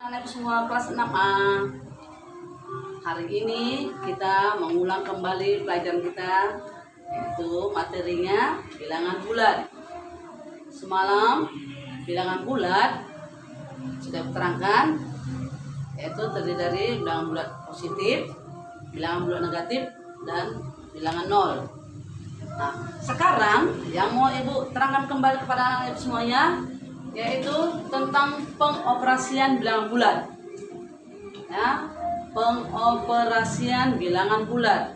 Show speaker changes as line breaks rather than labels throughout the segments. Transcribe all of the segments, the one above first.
Anak semua kelas 6A. Hari ini kita mengulang kembali pelajaran kita, yaitu materinya bilangan bulat. Semalam bilangan bulat sudah diterangkan, yaitu terdiri dari bilangan bulat positif, bilangan bulat negatif, dan bilangan nol. Nah, sekarang yang mau Ibu terangkan kembali kepada anak Ibu semuanya, yaitu tentang pengoperasian bilangan bulat. Ya, pengoperasian bilangan bulat.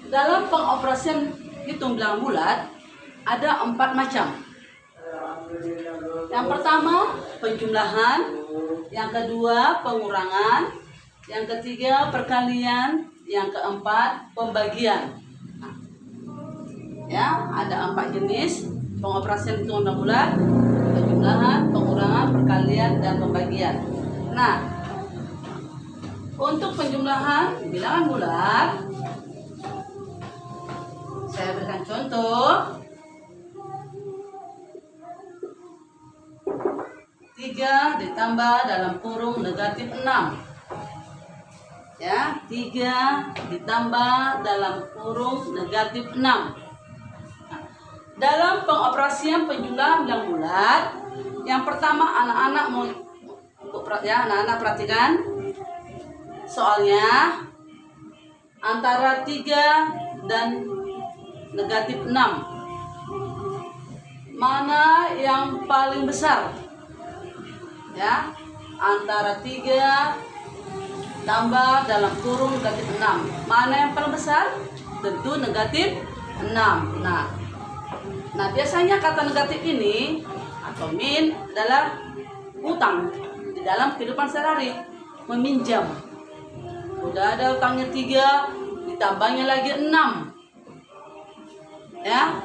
Dalam pengoperasian hitung bilangan bulat ada 4 macam. Yang pertama penjumlahan, yang kedua pengurangan, yang ketiga perkalian, yang keempat pembagian. Ya, ada 4 jenis pengoperasian hitungan bilangan bulat: penjumlahan, pengurangan, perkalian, dan pembagian. Nah, untuk penjumlahan bilangan bulat, saya berikan contoh. 3 ditambah dalam kurung negatif 6. Ya, 3 ditambah dalam kurung negatif 6. Nah, dalam pengoperasian penjumlahan bilangan bulat, yang pertama anak-anak mau anak-anak perhatikan soalnya antara 3 dan negatif 6. Mana yang paling besar? Ya, antara 3 tambah dalam kurung negatif 6. Mana yang paling besar? Tentu negatif 6. Nah, biasanya kata negatif ini atau min adalah utang di dalam kehidupan sehari-hari, meminjam. Udah ada utangnya 3, ditambahnya lagi 6. Ya.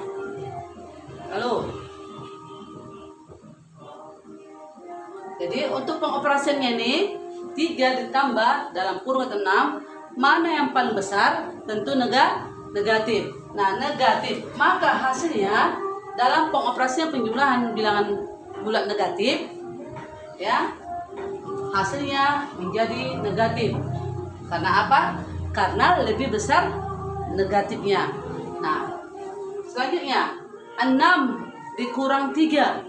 Lalu jadi untuk pengoperasiannya ini 3 ditambah dalam kurung 6, mana yang paling besar? Tentu negatif. Nah, negatif. Maka hasilnya dalam pengoperasian penjumlahan bilangan bulat negatif, ya, hasilnya menjadi negatif. Karena apa? Karena lebih besar negatifnya. Nah, selanjutnya 6 dikurang 3.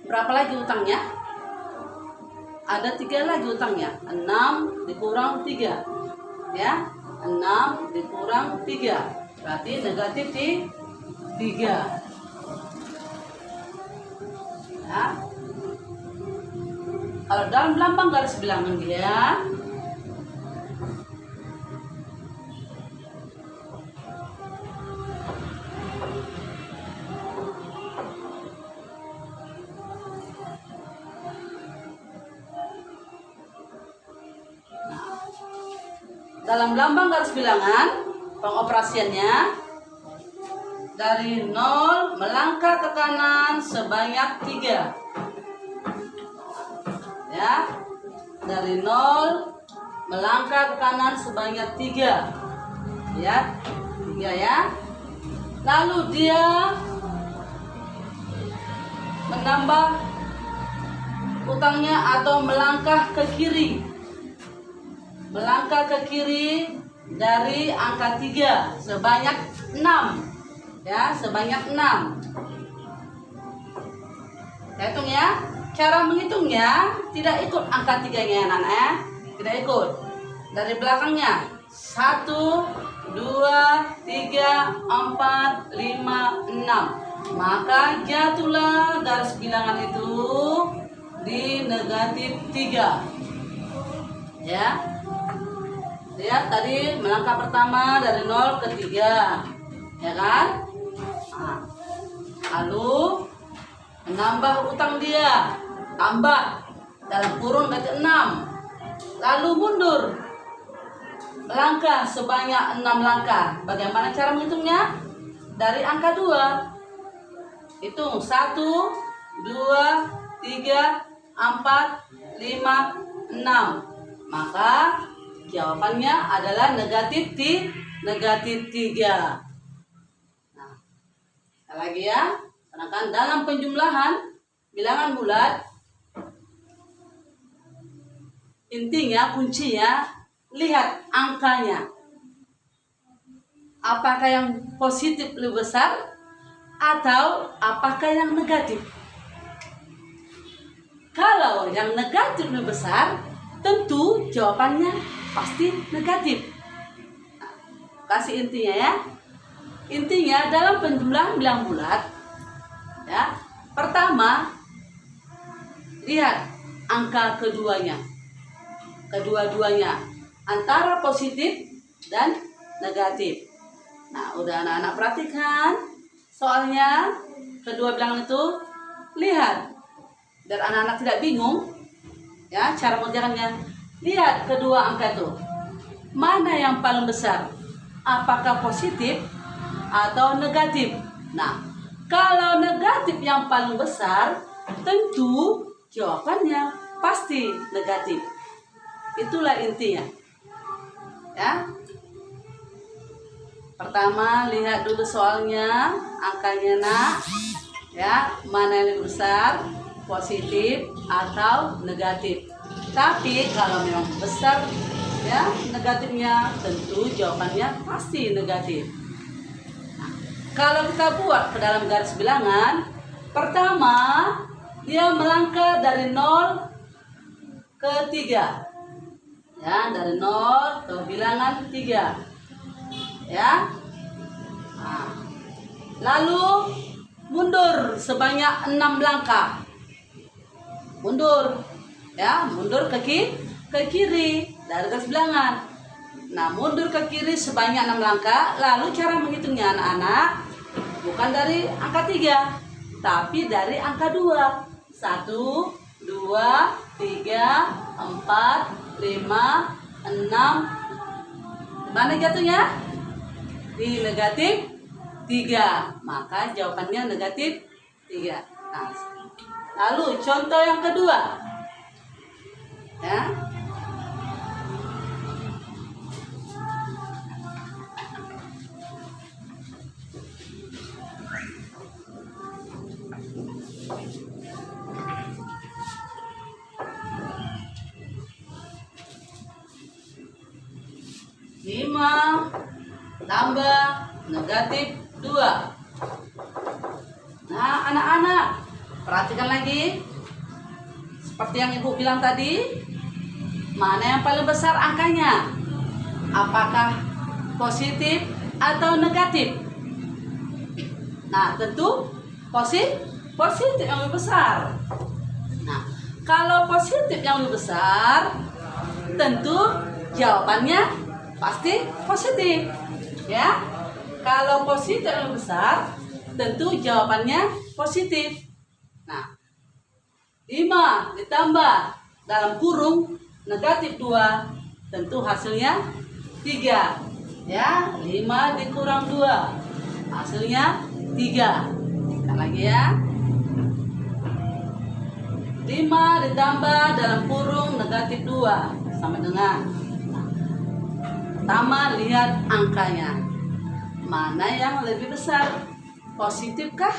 Berapa lagi utangnya? Ada 3 lagi utangnya. 6 dikurang 3. Ya, 6 dikurang 3. Berarti negatif 3. Ya. Kalau dalam lambang garis bilangan dia, dalam lambang garis bilangan pengoperasiannya dari 0 melangkah ke kanan sebanyak 3. Ya, dari 0 melangkah ke kanan sebanyak 3. Ya, 3 ya. Lalu dia menambah utangnya atau melangkah ke kiri. Melangkah ke kiri dari angka 3 sebanyak 6. Ya, sebanyak 6. Kita hitung ya. Cara menghitungnya tidak ikut angka 3-nya anak-anak ya. Tidak ikut. Dari belakangnya 1, 2, 3, 4, 5, 6. Maka jatuhlah garis bilangan itu di negatif 3. Ya. Lihat tadi melangkah pertama dari 0 ke 3, ya kan? Nah, lalu menambah utang dia, tambah dalam kurung negatif 6. Lalu mundur melangkah sebanyak 6 langkah. Bagaimana cara menghitungnya? Dari angka 2. Hitung 1, 2, 3, 4, 5, 6. Maka jawabannya adalah negatif 3. Nah, lagi ya. Sedangkan dalam penjumlahan bilangan bulat intinya, kuncinya, lihat angkanya. Apakah yang positif lebih besar atau apakah yang negatif? Kalau yang negatif lebih besar, tentu jawabannya pasti negatif. Nah, kasih intinya ya. Intinya dalam penjumlahan bilang bulat, ya. Pertama, lihat angka keduanya. Kedua-duanya antara positif dan negatif. Nah, udah anak-anak perhatikan soalnya kedua bilangan itu, lihat. Biar anak-anak tidak bingung, ya, cara mengerjakannya. Lihat kedua angka itu, mana yang paling besar? Apakah positif atau negatif? Nah, kalau negatif yang paling besar, tentu jawabannya pasti negatif. Itulah intinya. Ya. Pertama, lihat dulu soalnya, angkanya nak. Ya, mana yang lebih besar? Positif atau negatif. Tapi kalau memang besar ya negatifnya, tentu jawabannya pasti negatif. Nah, kalau kita buat ke dalam garis bilangan, pertama dia melangkah dari 0 ke 3. Ya, dari 0 ke bilangan 3. Ya. Nah, lalu mundur sebanyak 6 langkah. Mundur, ya, mundur ke kiri dari garis bilangan. Nah, mundur ke kiri sebanyak 6 langkah. Lalu cara menghitungnya anak-anak bukan dari angka 3, tapi dari angka 2. 1, 2, 3, 4, 5, 6. Mana jatuhnya? Di negatif 3. Maka jawabannya negatif 3. Nah, lalu contoh yang kedua, ya. Lima tambah negatif 2. Nah, anak-anak perhatikan lagi. Seperti yang ibu bilang tadi, mana yang paling besar angkanya? Apakah positif atau negatif? Nah, tentu positif yang lebih besar. Nah, kalau positif yang lebih besar, tentu jawabannya pasti positif. Ya, kalau positif yang lebih besar, tentu jawabannya positif. Nah, 5 ditambah dalam kurung negatif 2, tentu hasilnya 3. Ya, 5 dikurang 2, hasilnya 3. Kita lagi ya. 5 ditambah dalam kurung negatif 2 sama dengan. Pertama, lihat angkanya. Mana yang lebih besar? Positifkah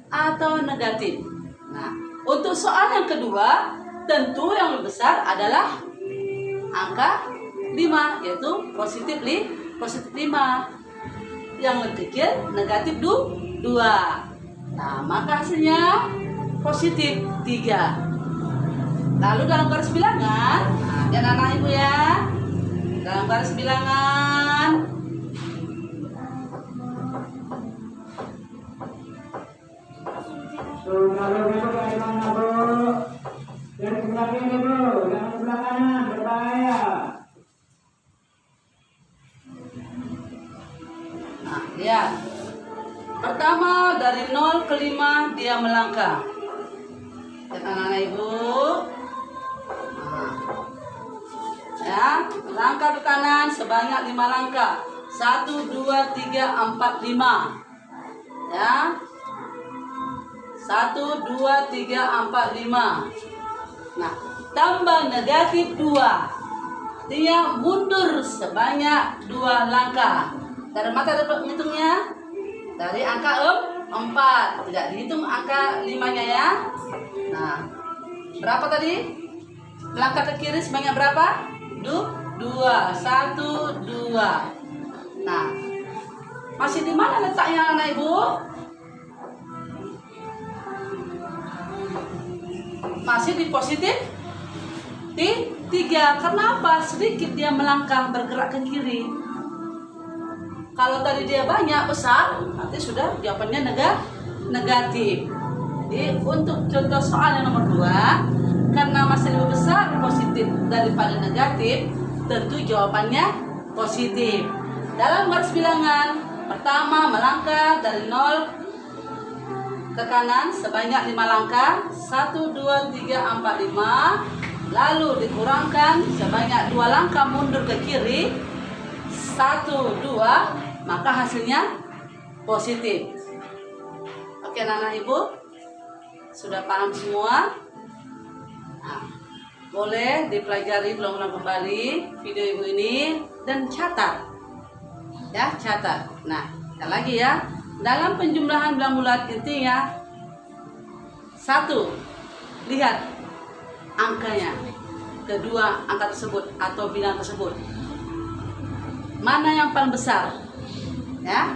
atau negatif? Nah, untuk soal yang kedua, tentu yang lebih besar adalah angka 5, yaitu positif 5. Yang lebih kecil negatif 2. Nah, maka hasilnya positif 3. Lalu dalam garis bilangan, nah, dan anak ibu ya, dalam garis bilangan
dari sebelah kiri bro, jangan sebelah kanan, berbahaya.
Nah, lihat. Pertama dari 0 ke 5 dia melangkah. Lihat anak-anak ibu. Nah, ya, langkah ke kanan sebanyak 5 langkah. 1, 2, 3, 4, 5. Ya. 1, 2, 3, 4, 5. Nah, tambah negatif 2. Dia mundur sebanyak 2 langkah. Dari mata dapat menghitungnya? Dari angka 4. Tidak dihitung angka 5-nya ya. Nah, berapa tadi? Melangkah ke kiri sebanyak berapa? 2. 1, 2. Nah, masih di mana letaknya anak ibu? Masih di positif 3. Kenapa? Sedikit dia melangkah bergerak ke kiri. Kalau tadi dia banyak besar, nanti sudah jawabannya negatif. Jadi untuk contoh soal yang nomor 2, karena masih lebih besar positif daripada negatif, tentu jawabannya positif. Dalam garis bilangan, pertama melangkah dari 0 ke kanan sebanyak 5 langkah. 1, 2, 3, 4, 5. Lalu dikurangkan sebanyak 2 langkah mundur ke kiri. 1, 2. Maka hasilnya positif. Oke anak-anak ibu, sudah paham semua? Nah, boleh dipelajari ulang-ulang kembali video ibu ini dan catat. Ya, catat. Nah, sekali lagi ya. Dalam penjumlahan bilang bulat intinya 1. Lihat angkanya. Kedua, angka tersebut atau bilangan tersebut. Mana yang paling besar? Ya.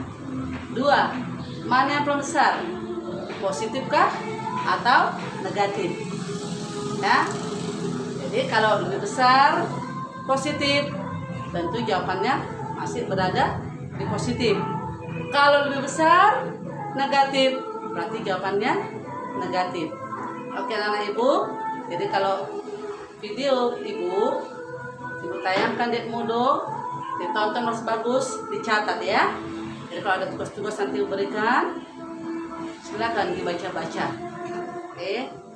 2. Mana yang paling besar? Positifkah atau negatif? Ya. Jadi kalau lebih besar positif, tentu jawabannya masih berada di positif. Kalau lebih besar negatif, berarti jawabannya negatif. Oke anak-anak ibu, jadi kalau video ibu tayangkan di Edmodo, ditonton harus bagus, dicatat ya. Jadi kalau ada tugas-tugas nanti berikan, silakan dibaca-baca. Oke.